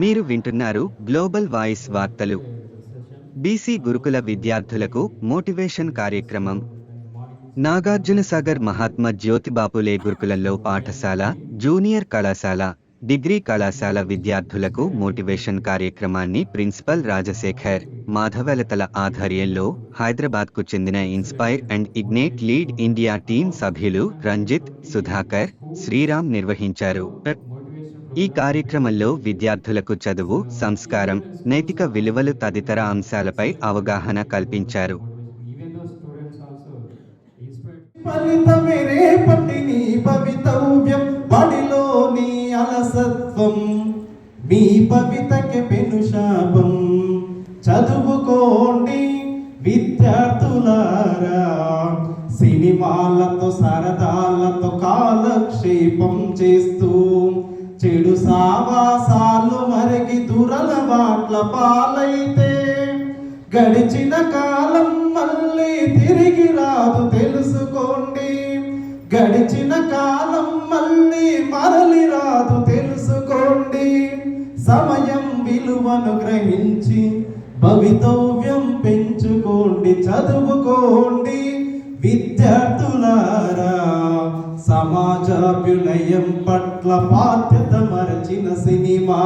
మీరు వింటున్నారు global voice వార్తలు. బీసీ గురుకుల విద్యార్థులకు మోటివేషన్ కార్యక్రమం. నాగార్జునసాగర్ మహాత్మా జ్యోతిబాపులే గురుకులంలో పాఠశాల, జూనియర్ కళాశాల, డిగ్రీ కళాశాల విద్యార్థులకు మోటివేషన్ కార్యక్రమాన్ని ప్రిన్సిపల్ రాజశేఖర్ మాధవలతల ఆధ్వర్యంలో హైదరాబాద్కు చెందిన inspire and ignite lead India team సభ్యులు రంజిత్, సుధాకర్, శ్రీరామ్ నిర్వహించారు. ఈ కార్యక్రమంలో విద్యార్థులకు చదువు, సంస్కారం, నైతిక విలువలు తదితర అంశాలపై అవగాహన కల్పించారు. చదువుకోండి విద్యార్థులారా, సినిమాలతో సరదాలతో కాలక్షేపం చేస్తూ చెడు సావాసాలు మరిగి దురలవాట్ల పాలైతే గడిచిన కాలం మళ్ళీ తిరిగి రాదు తెలుసుకోండి. గడిచిన కాలం మళ్ళీ మరలి రాదు తెలుసుకోండి. సమయం విలువను గ్రహించి భవితవ్యం పెంచుకోండి, చదువుకోండి విద్యార్థులారా. సమాజాభ్యులయం పట్ల బాధ్యత మరచిన సినిమా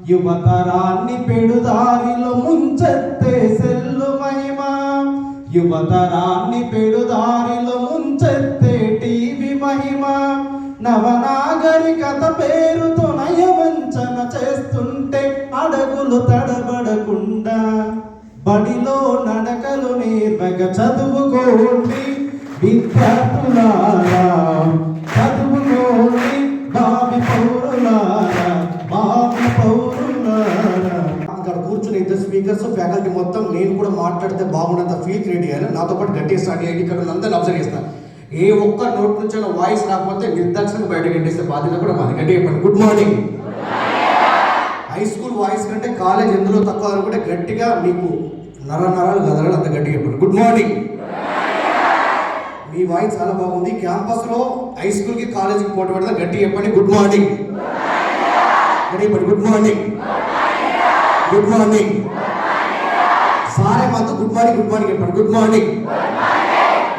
యువతరాన్ని పెడుదారిలో ముంచెత్తే సెల్లు మహిమ. యువతరాన్ని పెడుదారిలో ముంచెత్తే టీవీ మహిమ. నవనాగరికత పేరుతో నయవంచన చేస్తుంటే అడుగులు తడబడకుండా బడిలో నడకలు నేర్వగా చదువుకోండి విద్యార్థులారా, చదువుకోండి భావి పౌరులారా, భావి పౌరులారా. అక్కడ కూర్చుని ఇద్దరు స్పీకర్స్, ఫ్యాకల్టీ మొత్తం నేను కూడా మాట్లాడితే బాగుండంత ఫీల్ క్రియేట్ చేయాలి. నాతో పాటు గట్టిగా స్టార్ట్ చేయండి. ఇక్కడ అందరిని అబ్జర్వ్ చేస్తాను. ఏ ఒక్క నోట్ నుంచి వాయిస్ రాకపోతే నిర్దాక్షిణంగా బయటకు గంటేస్తే బాధ్యత కూడా మాది. గట్టిగా చెప్పండి good morning. High school voice కంటే కాలేజ్ ఎందులో తక్కువ అనుకుంటే గట్టిగా మీకు నరాలు గదరాలు అంత గట్టిగా చెప్పండి గుడ్ మార్నింగ్. మీ వాయిస్ చాలా బాగుంది. క్యాంపస్లో హై స్కూల్కి కాలేజీకి పోటీ పెడతా గట్టిగా చెప్పండి గుడ్ మార్నింగ్. గట్టిగా చెప్పండి గుడ్ మార్నింగ్, గుడ్ మార్నింగ్. సారే మాతో గుడ్ మార్నింగ్ చెప్పండి గుడ్ మార్నింగ్.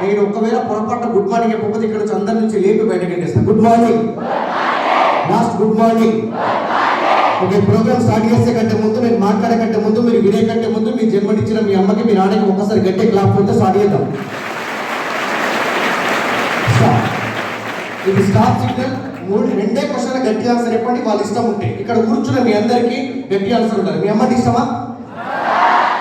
నేను ఒకవేళ పొరపాటు గుడ్ మార్నింగ్ చెప్పకపోతే ఇక్కడ నుంచి అందరి నుంచి లేపి బయటకు వెళ్ళేస్తాను. Good morning, last good morning. Okay, programme start చేసే కంటే ముందు, నేను మాట్లాడే కంటే ముందు, మీరు వినే కంటే ముందు మీ జన్మనిచ్చిన మీ అమ్మకి మీ నాన్నకి ఒక్కసారి గట్టి క్లాప్ కొడితే స్టార్ట్ చేద్దాం. ఇది స్టాప్ సిగ్నల్. రెండే క్వశ్చన్ గట్టి ఆన్సర్ చెప్పండి. వాళ్ళ ఇష్టం ఉంటే ఇక్కడ కూర్చున్న మీ అందరికీ గట్టి ఆన్సర్ ఉండాలి. మీ అమ్మకి ఇష్టమా?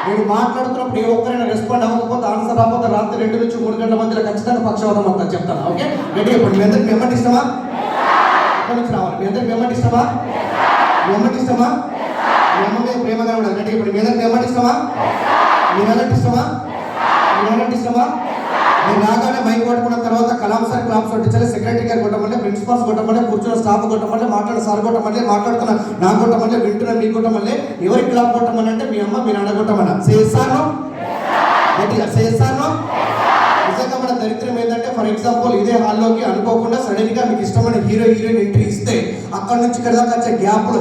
నేను మాట్లాడుతున్నప్పుడు ఏ ఒక్కరైనా రెస్పాండ్ అవ్వకపోతే, ఆన్సర్ రాకపోతే రాత్రి 2 నుంచి 3 గంటల మధ్యలో ఖచ్చితంగా పక్షవాదం అంతా చెప్తాను. ఓకే, గట్టి చెప్పండి. మీ అందరికి మీ అమ్మకి ఇష్టమా? ఎక్కడి నుంచి రావాలి? మీ అందరికి మీ అమ్మకి ఇష్టమా? మీ అమ్మకి ఇష్టమా? మీ అమ్మ మీద ప్రేమగా ఉండాలి. గట్టి చెప్పండి. మీ అందరికి మీ అమ్మకి ఇష్టమా? మీ నాన్నకి ఇష్టమా? మీ నాన్నకి ఇష్టమా? మీరు రాగానే మైక్ పట్టుకున్న తర్వాత కలాం సార్ క్లాప్స్ కొట్టించాలి. సెక్రటరీ గారు కొట్టమంటే, ప్రిన్సిపాల్స్ కొట్టమంటే, కూర్చున్న స్టాఫ్ కొట్టమంటే, మాట్లాడే సార్ కొట్టమంటే, మాట్లాడుతున్న నాకు కొట్టమంటే, వింటున్న మీకు కొట్టమంటే, ఎవరికి క్లాప్ కొట్టమని అంటే మీ అమ్మ మీ నాన్న కొట్టమన్నా. చేస్తాను గట్టిగా చేస్తాను. నిజంగా మన దరిద్రం ఏంటంటే, ఫర్ ఎగ్జాంపుల్ ఇదే హాల్లోకి అనుకోకుండా సడన్ గా మీకు ఇష్టమైన హీరోయిన్ ఎంట్రీ ఇస్తే అక్కడ నుంచి ఇక్కడ దాకా వచ్చే గ్యాప్ లో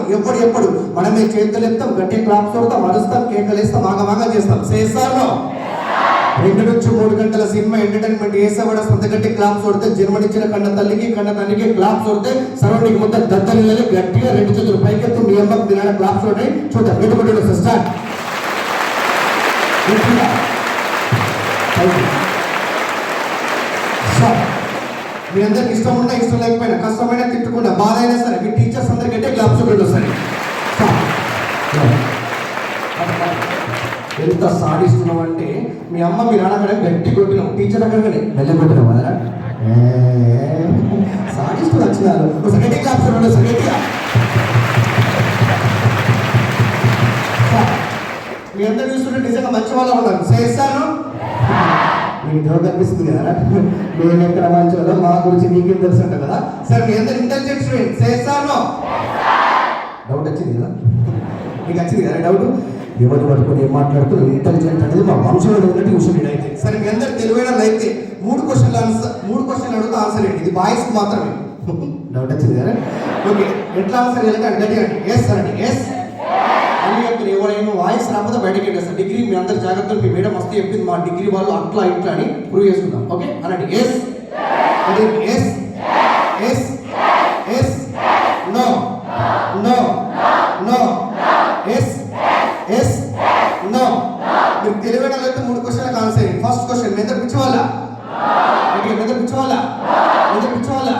ఎప్పుడు మనమే చేతులు ఎత్తాం, గట్టిగా క్లాప్స్ కొడతాం, అరుస్తాం, కేకలు వేస్తాం, ఆగమాగా చేస్తాం. చేస్తాను. 2 నుంచి 3 గంటల సినిమా ఎంటర్టైన్మెంట్ వేసేవాడ సొంత గట్టి క్లాప్స్ కొడితే, జన్మనిచ్చిన కన్న తల్లికి కన్న తండ్రికి క్లాప్స్ కొడితే, సరౌండింగ్ మొత్తం దద్దరిల్లి గట్టిగా 2 చేతులు పైకెత్తు మీ అమ్మకి మీ నాన్న క్లాప్స్ కొట్టి చూద్దాం. పెట్టుబడి స్టార్ట్. మీ అందరికి ఇష్టం ఉన్నా ఇష్టం లేకపోయినా, కష్టమైనా తిట్టుకున్నా, బాధ అయినా సరే, మీ టీచర్స్ అందరికి గట్టిగా క్లాప్స్ కొట్టి వస్తాయి. ఎంత సాధిస్తున్నాం అంటే, మీ అమ్మ మీ నాన్న కూడా గట్టి కొట్టినాం, టీచర్ అక్కడ వెళ్ళ కొట్టినాం కదా. సాధిస్తూ వచ్చినారు. గట్టి క్లాప్స్ గట్టిగా. మీ అందరు చూస్తుంటే నిజంగా మంచి వాళ్ళు ఉన్నారు. చేస్తాను. మీకు జోక్ అనిపిస్తుంది కదా, మేము ఎక్కడ మంచి వాళ్ళం, మా గురించి నీకేం తెలుసు అంట కదా. సరే, మీ అందరు ఇంటెలిజెంట్ స్టూడెంట్. చేస్తాను. డౌట్ వచ్చింది కదా, మీకు వచ్చింది కదా డౌట్. ఎవరు పట్టుకొని ఏం మాట్లాడుతూ ఇంటెలిజెంట్ అనేది మా వంశంలో ఉన్నట్టు విషయం అయితే. సరే, మీ అందరు తెలివైన అయితే 3 క్వశ్చన్లు అడుగుతా ఆన్సర్ ఏంటి. ఇది బాయ్స్ మాత్రమే. డౌట్ వచ్చింది కదా. ఓకే, ఎట్లా ఆన్సర్ చేయాలంటే గట్టిగా ఎస్ అనండి. ఎస్ చెప్తారు, ఎవరైనా వాయిస్ రాకపోతే బయటకి వెళ్ళేస్తారు. డిగ్రీ మీ అందరి జాగ్రత్తలు మీ మేడం వస్తే చెప్పింది, మా డిగ్రీ వాళ్ళు అట్లా ఇట్లా అని ప్రూవ్ చేసుకుందాం. ఓకే అనండి. Yes yes yes yes no no no yes yes no. మీరు తెలివైన అయితే 3 క్వశ్చన్లకు ఆన్సర్. ఫస్ట్ క్వశ్చన్, మెదడు పిచ్చివాళ్ళ? మెదడు పిచ్చివాళ్ళ? మెదడు పిచ్చివాళ్ళ?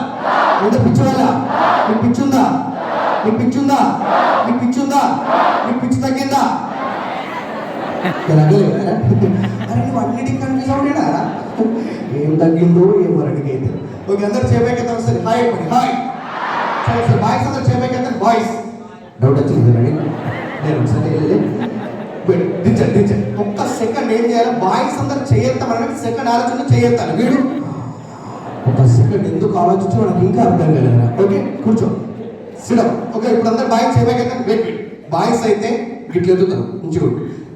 మెదడు పిచ్చివాళ్ళ? మీకు పిచ్చుందా? మీకు పిచ్చుందా? మీకు పిచ్చుందా? మీకు పిచ్చి తగ్గిందా? అరే నువ్వు అన్నిటికీ కన్ఫ్యూజ్ అవునా? ఏం తగ్గిందో ఏం వరకైతే. ఓకే అందరు చేయబోయేద్దాం సరే. హాయ్ చెప్పండి. హాయ్ సరే సార్. బాయ్స్ అందరు చేయబోయేద్దాం. బాయ్స్ డౌట్ వచ్చింది నేను సరే టీచర్ ఒక్క సెకండ్ ఏం చేయాలి? బాయ్స్ అందరు చేయొద్దామని సెకండ్ ఆలోచన చేయొత్తాను. వీడు ఒక సెకండ్ ఎందుకు ఆలోచించో నాకు ఇంకా అర్థం కాలేదా? ఓకే కూర్చో సిడం. ఓకే ఇప్పుడు అందరు బాయ్స్ చేయబోయేద్దాం. వెయిట్ బాయ్స్ అయితే ఇట్లా ఎత్తుతారు ఇంచుడు,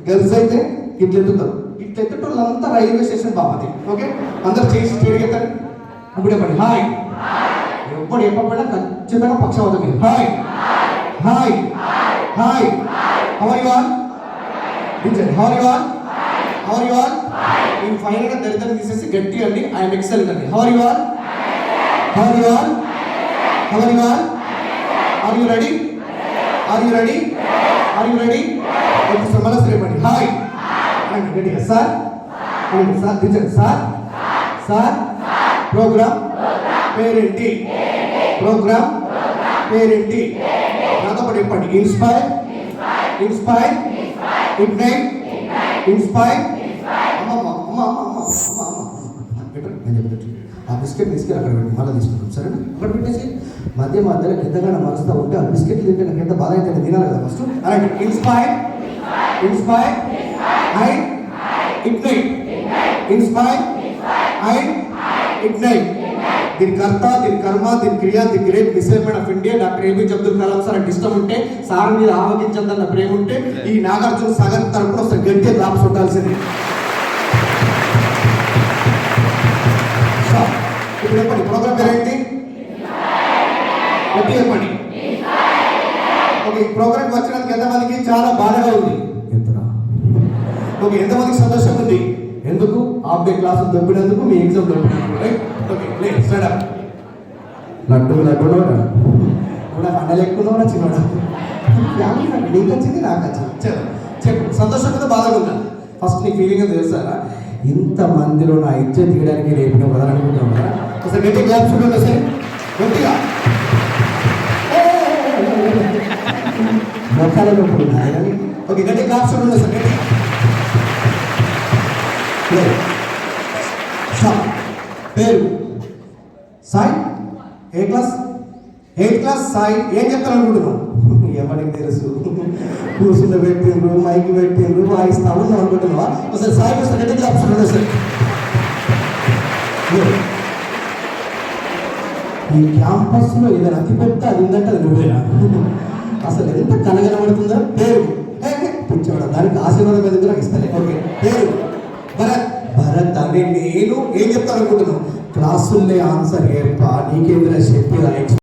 గర్ల్స్ అయితే ఇట్లా ఎత్తుతారు. ఇట్లా ఎత్తుటోళ్ళంతా రైల్వే స్టేషన్ బాపతి. ఓకే అందరు చేసి చేయగలుగుతారు. ఇప్పుడు చెప్పండి హాయ్. ఎప్పుడు చెప్పకుండా ఖచ్చితంగా పక్షవాతం మీరు. Hi hi hi. How are you all? How are you all? How are you all? నేను ఫైనల్ గా దరిద్రం తీసేసి గట్టి అండి ఐఎమ్ ఎక్సలెంట్ అండి. How are you all? How are you all? How are you all? Are you ready? Are you ready? Are you ready? Okay sir మళ్ళీ చెప్పండి హాయ్ అండి గట్టిగా. సార్ అండి sir teacher. Sir sir programme పేరేంటి? Programme పేరేంటి? నాతో పాటు చెప్పండి. Inspire inspire ignite inspire. అమ్మమ్మ అమ్మ అమ్మ అమ్మ అమ్మ అమ్మ పెట్టండి. నేను చెప్పేది ఆ బిస్కెట్ తీసుకెళ్ళి అక్కడ పెట్టి మళ్ళీ తీసుకుంటాం సరేనా? అక్కడ పెట్టేసి మధ్య మధ్యలో ఎంతగానో మరుస్తూ ఉంటే ఆ బిస్కెట్లు తింటే నాకు ఎంత బాధ అయితే తినాలి కదా ఫస్ట్. అలాంటి inspire inspire and ignite inspire and ignite. దీని కర్త, దీని కర్మ, దీని క్రియ, the great missile men of India doctor APJ Abdul Kalam sir అంటే ఇష్టం ఉంటే, సార్ మీద ఆవగించదన్న ప్రేమ ఉంటే ఈ నాగార్జున సాగర్ తరపున వస్తే గట్టి క్లాప్స్ ఉండాల్సింది. ఇప్పుడు చెప్పండి ప్రోగ్రామ్ పేరేంటి? గట్టి చెప్పండి. ఓకే ఈ ప్రోగ్రామ్కి వచ్చినందుకు ఎంతమందికి చాలా బాధగా ఉంది? ఎంతరా? ఓకే ఎంతమందికి సంతోషం ఉంది? ఎందుకు? హాఫ్ డే క్లాసులు దొబ్బినందుకు, మీ ఎగ్జామ్ దొబ్బినందుకు. Right okay play start up. Laddu లడ్డునోడా కూడా అండలేక్కున్నాడా చిన్నోడా? ఫ్యామిలీ నాకు నీకు వచ్చింది నాకు వచ్చింది. చెప్పు సంతోషం కదా బాధగా ఉందా? ఫస్ట్ నీ ఫీలింగ్ తెలుసారా? ఇంతమందిలో నా ఇజ్జత్ తీయడానికి రేపు కదా అనుకుంటాం కదా. ఒకసారి గట్టి క్లాప్స్ చూడండి సార్ గట్టిగా. మొక్కలలో కానీ ఓకే గట్టి క్లాప్స్ చూడండి సార్ గట్టిగా. పేరు సాయి. ఏ క్లాస్? 8th class Sai. ఏం చెప్తాను అనుకుంటున్నావు? ఎవరికి తెలుసు? కూర్చున్న పెట్టిండ్రు, మైకి పెట్టిండ్రు, వాయిస్తా ఉన్నావు అనుకుంటున్నావా? ఒకసారి సాయి వస్తే గట్టి క్లాప్స్ చూడండి సార్. ఈ క్యాంపస్లో ఏదైనా అతిపెద్ద అది ఉందంటే అది నువ్వేనా? అసలు ఎంత కనగనబడుతుందో. పేరు పిచ్చోడా, దానికి ఆశీర్వాదం ఎందుకు నాకు ఇస్తాను. ఓకే పేరు భరత్. భరత్ అని నేను ఏం చెప్తాను అనుకుంటున్నాను? క్లాసుల్లో ఆన్సర్ చెప్పా నీకేమైనా చెప్పి